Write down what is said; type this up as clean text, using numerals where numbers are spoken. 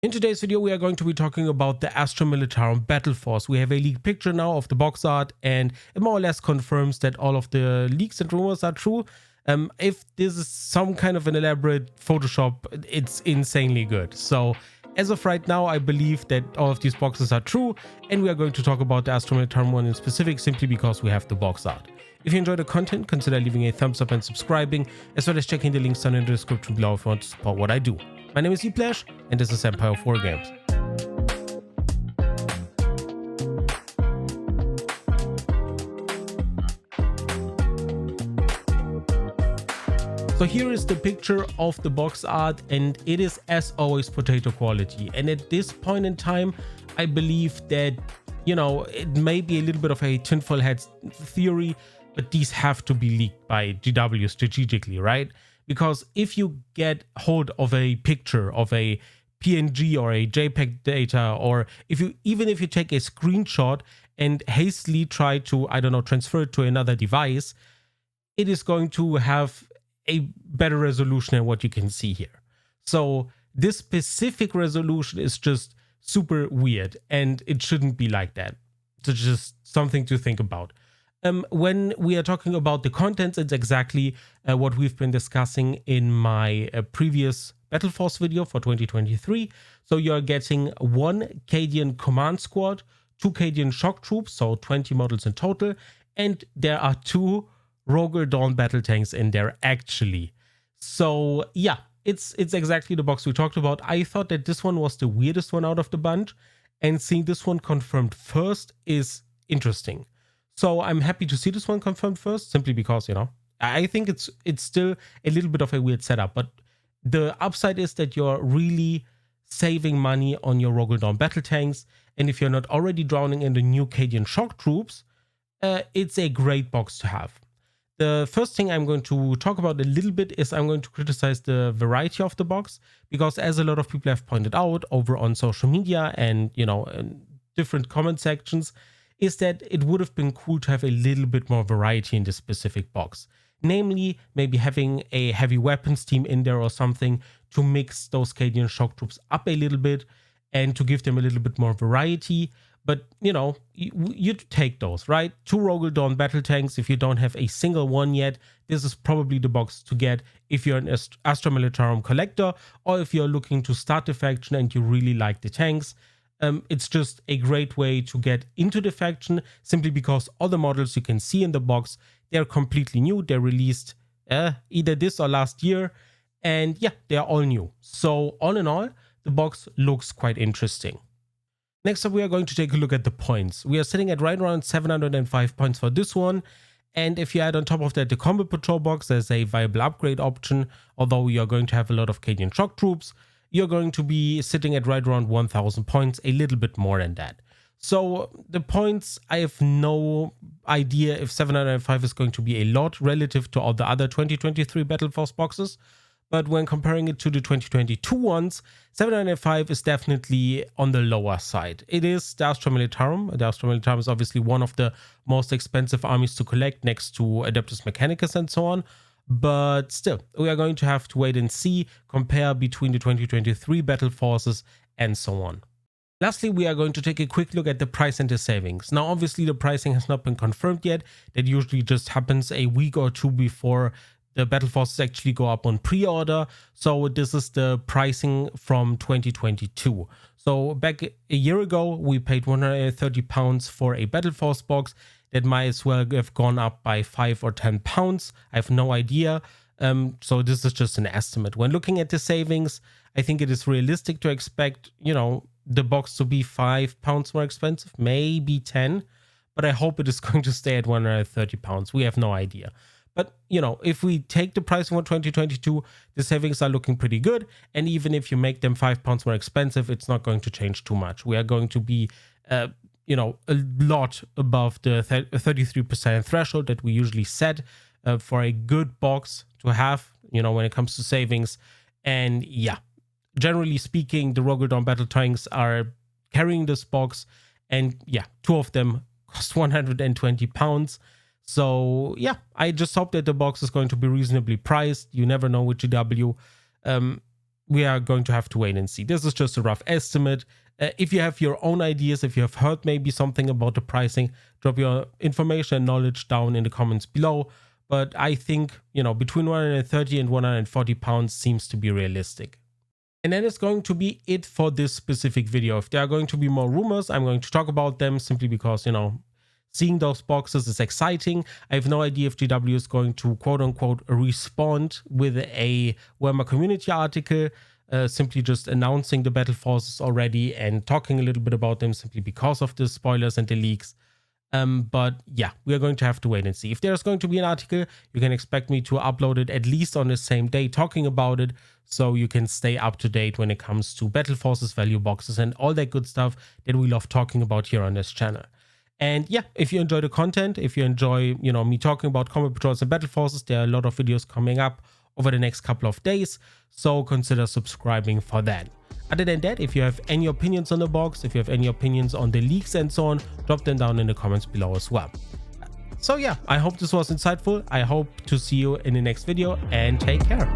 In today's video, we are going to be talking about the Astra Militarum Battleforce. We have a leaked picture now of the box art, and it more or less confirms that all of the leaks and rumors are true. If this is some kind of an elaborate Photoshop, it's insanely good. So as of right now, I believe that all of these boxes are true, and we are going to talk about the Astra Militarum one in specific simply because we have the box art. If you enjoy the content, consider leaving a thumbs up and subscribing, as well as checking the links down in the description below if you want to support what I do. My name is Eplash, and this is Senpai of Wargames. So here is the picture of the box art, and it is as always potato quality. And at this point in time, I believe that, you know, it may be a little bit of a tinfoil hat theory, but these have to be leaked by GW strategically, right? Because if you get hold of a picture of a PNG or a JPEG data, or even if you take a screenshot and hastily try to, I don't know, transfer it to another device, it is going to have a better resolution than what you can see here. So this specific resolution is just super weird, and it shouldn't be like that. So just something to think about. When we are talking about the contents, it's exactly what we've been discussing in my previous Battleforce video for 2023. So you're getting 1 Cadian command squad, 2 Cadian shock troops, so 20 models in total, and there are 2 Roger Dawn battle tanks in there actually. So yeah, it's exactly the box we talked about. I thought that this one was the weirdest one out of the bunch, and seeing this one confirmed first is interesting. So I'm happy to see this one confirmed first, simply because, you know, I think it's still a little bit of a weird setup, but the upside is that you're really saving money on your Roger Dawn battle tanks, and if you're not already drowning in the new Cadian shock troops, it's a great box to have. The first thing I'm going to talk about a little bit is I'm going to criticize the variety of the box, because as a lot of people have pointed out over on social media and, you know, in different comment sections, is that it would have been cool to have a little bit more variety in this specific box. Namely, maybe having a heavy weapons team in there or something to mix those Cadian shock troops up a little bit and to give them a little bit more variety. But, you know, you'd take those, right? 2 Roger Dawn battle tanks. If you don't have a single one yet, this is probably the box to get if you're an Astra Militarum collector, or if you're looking to start the faction and you really like the tanks. It's just a great way to get into the faction, simply because all the models you can see in the box, they're completely new. They're released either this or last year, and yeah, they're all new. So all in all, the box looks quite interesting. Next up, we are going to take a look at the points. We are sitting at right around 705 points for this one, and if you add on top of that the Combat Patrol box, there's a viable upgrade option. Although you're going to have a lot of Cadian shock troops, you're going to be sitting at right around 1000 points, a little bit more than that. So the points, I have no idea if 705 is going to be a lot relative to all the other 2023 Battleforce boxes. But when comparing it to the 2022 ones, 705 is definitely on the lower side. It is the Astra Militarum. The Astra Militarum is obviously one of the most expensive armies to collect next to Adeptus Mechanicus and so on. But still, we are going to have to wait and see, compare between the 2023 battle forces and so on. Lastly, we are going to take a quick look at the price and the savings. Now, obviously, the pricing has not been confirmed yet. That usually just happens a week or two before the battle forces actually go up on pre-order. So this is the pricing from 2022. So back a year ago, we paid £130 for a battle force box. That might as well have gone up by £5 or £10. I have no idea. So this is just an estimate. When looking at the savings, I think it is realistic to expect, you know, the box to be £5 more expensive, maybe 10. But I hope it is going to stay at £130. We have no idea. But, you know, if we take the pricing for 2022, the savings are looking pretty good. And even if you make them £5 more expensive, it's not going to change too much. We are going to be you know, a lot above the 33% threshold that we usually set for a good box to have, you know, when it comes to savings. And yeah, generally speaking, the Roger Dawn battle tanks are carrying this box, and yeah, 2 of them cost £120. So yeah, I just hope that the box is going to be reasonably priced. You never know with GW. we are going to have to wait and see. This is just a rough estimate. If you have your own ideas, if you have heard maybe something about the pricing, drop your information and knowledge down in the comments below. But I think, you know, between 130 and 140 pounds seems to be realistic. And that is going to be it for this specific video. If there are going to be more rumors, I'm going to talk about them simply because, you know, seeing those boxes is exciting. I have no idea if GW is going to quote unquote respond with a Warhammer community article, simply just announcing the battle forces already and talking a little bit about them simply because of the spoilers and the leaks. But yeah, we are going to have to wait and see. If there's going to be an article, you can expect me to upload it at least on the same day, talking about it, so you can stay up to date when it comes to battle forces, value boxes, and all that good stuff that we love talking about here on this channel. And yeah, if you enjoy the content, if you enjoy, you know, me talking about combat patrols and battle forces, there are a lot of videos coming up over the next couple of days, so consider subscribing for that. Other than that, if you have any opinions on the box, if you have any opinions on the leaks and so on, drop them down in the comments below as well. So yeah, I hope this was insightful. I hope to see you in the next video, and take care.